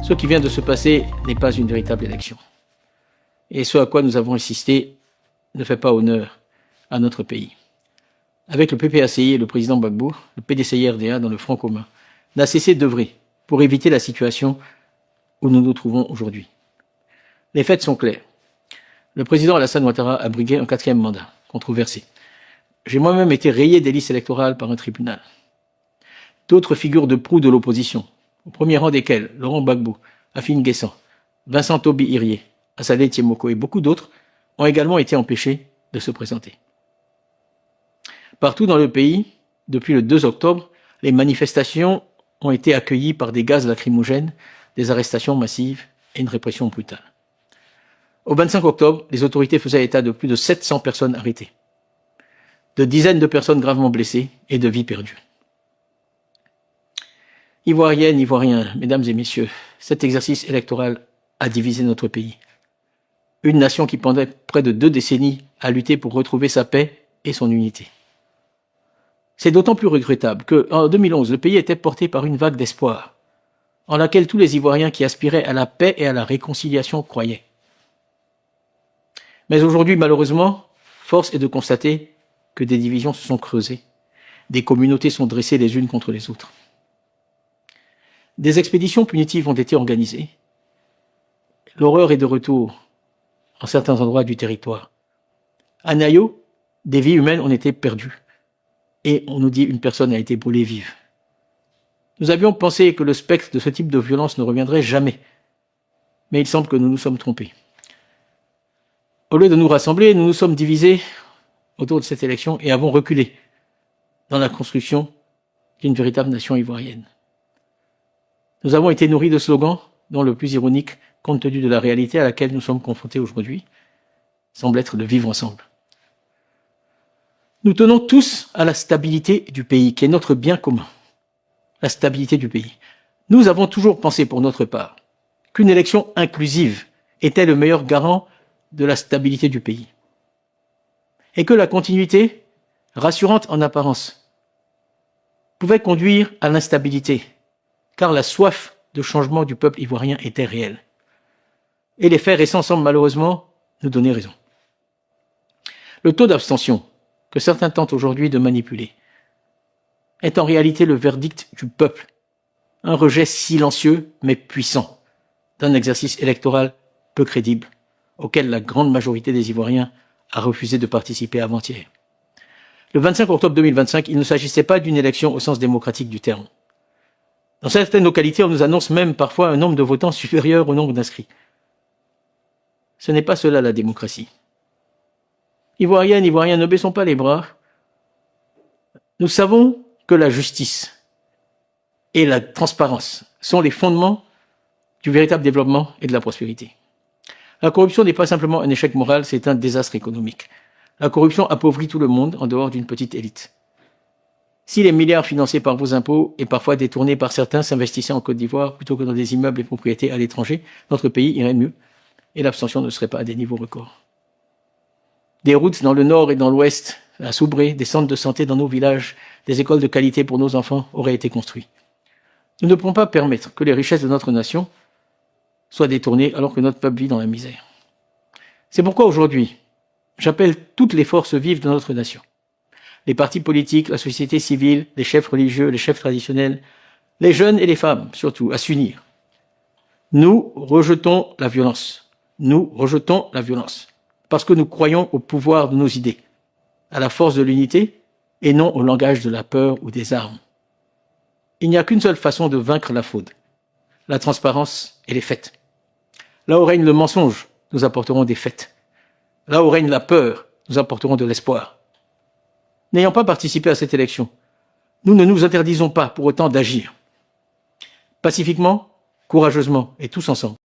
Ce qui vient de se passer n'est pas une véritable élection. Et ce à quoi nous avons insisté ne fait pas honneur à notre pays. Avec le PPACI et le président Gbagbo, le PDCI-RDA dans le Front commun n'a cessé d'œuvrer pour éviter la situation où nous nous trouvons aujourd'hui. Les faits sont clairs. Le président Alassane Ouattara a brigué un 4e mandat, controversé. J'ai moi-même été rayé des listes électorales par un tribunal. D'autres figures de proue de l'opposition, au premier rang desquels Laurent Gbagbo, Afine Guessan, Vincent Toby Irié, Assalé Tiemoko et beaucoup d'autres, ont également été empêchés de se présenter. Partout dans le pays, depuis le 2 octobre, les manifestations ont été accueillies par des gaz lacrymogènes, des arrestations massives et une répression brutale. Au 25 octobre, les autorités faisaient état de plus de 700 personnes arrêtées, de dizaines de personnes gravement blessées et de vies perdues. Ivoiriennes, Ivoiriens, mesdames et messieurs, cet exercice électoral a divisé notre pays. Une nation qui pendant près de 2 décennies a lutté pour retrouver sa paix et son unité. C'est d'autant plus regrettable qu'en 2011, le pays était porté par une vague d'espoir, en laquelle tous les Ivoiriens qui aspiraient à la paix et à la réconciliation croyaient. Mais aujourd'hui, malheureusement, force est de constater que des divisions se sont creusées, des communautés sont dressées les unes contre les autres. Des expéditions punitives ont été organisées. L'horreur est de retour en certains endroits du territoire. À Nayo, des vies humaines ont été perdues. Et on nous dit une personne a été brûlée vive. Nous avions pensé que le spectre de ce type de violence ne reviendrait jamais. Mais il semble que nous nous sommes trompés. Au lieu de nous rassembler, nous nous sommes divisés autour de cette élection et avons reculé dans la construction d'une véritable nation ivoirienne. Nous avons été nourris de slogans dont le plus ironique, compte tenu de la réalité à laquelle nous sommes confrontés aujourd'hui, semble être de vivre ensemble. Nous tenons tous à la stabilité du pays, qui est notre bien commun. La stabilité du pays. Nous avons toujours pensé pour notre part qu'une élection inclusive était le meilleur garant de la stabilité du pays. Et que la continuité, rassurante en apparence, pouvait conduire à l'instabilité, car la soif de changement du peuple ivoirien était réelle. Et les faits récents semblent malheureusement nous donner raison. Le taux d'abstention que certains tentent aujourd'hui de manipuler est en réalité le verdict du peuple, un rejet silencieux mais puissant d'un exercice électoral peu crédible auquel la grande majorité des Ivoiriens a refusé de participer avant-hier. Le 25 octobre 2025, il ne s'agissait pas d'une élection au sens démocratique du terme. Dans certaines localités, on nous annonce même parfois un nombre de votants supérieur au nombre d'inscrits. Ce n'est pas cela la démocratie. Ivoiriennes, Ivoiriens, ne baissons pas les bras. Nous savons que la justice et la transparence sont les fondements du véritable développement et de la prospérité. La corruption n'est pas simplement un échec moral, c'est un désastre économique. La corruption appauvrit tout le monde en dehors d'une petite élite. Si les milliards financés par vos impôts et parfois détournés par certains s'investissaient en Côte d'Ivoire plutôt que dans des immeubles et propriétés à l'étranger, notre pays irait mieux et l'abstention ne serait pas à des niveaux records. Des routes dans le nord et dans l'ouest, à Soubré, des centres de santé dans nos villages, des écoles de qualité pour nos enfants auraient été construits. Nous ne pouvons pas permettre que les richesses de notre nation soient détournées alors que notre peuple vit dans la misère. C'est pourquoi aujourd'hui, j'appelle toutes les forces vives de notre nation, les partis politiques, la société civile, les chefs religieux, les chefs traditionnels, les jeunes et les femmes surtout, à s'unir. Nous rejetons la violence. Nous rejetons la violence. Parce que nous croyons au pouvoir de nos idées, à la force de l'unité et non au langage de la peur ou des armes. Il n'y a qu'une seule façon de vaincre la fraude, la transparence et les faits. Là où règne le mensonge, nous apporterons des faits. Là où règne la peur, nous apporterons de l'espoir. N'ayant pas participé à cette élection, nous ne nous interdisons pas pour autant d'agir. Pacifiquement, courageusement et tous ensemble.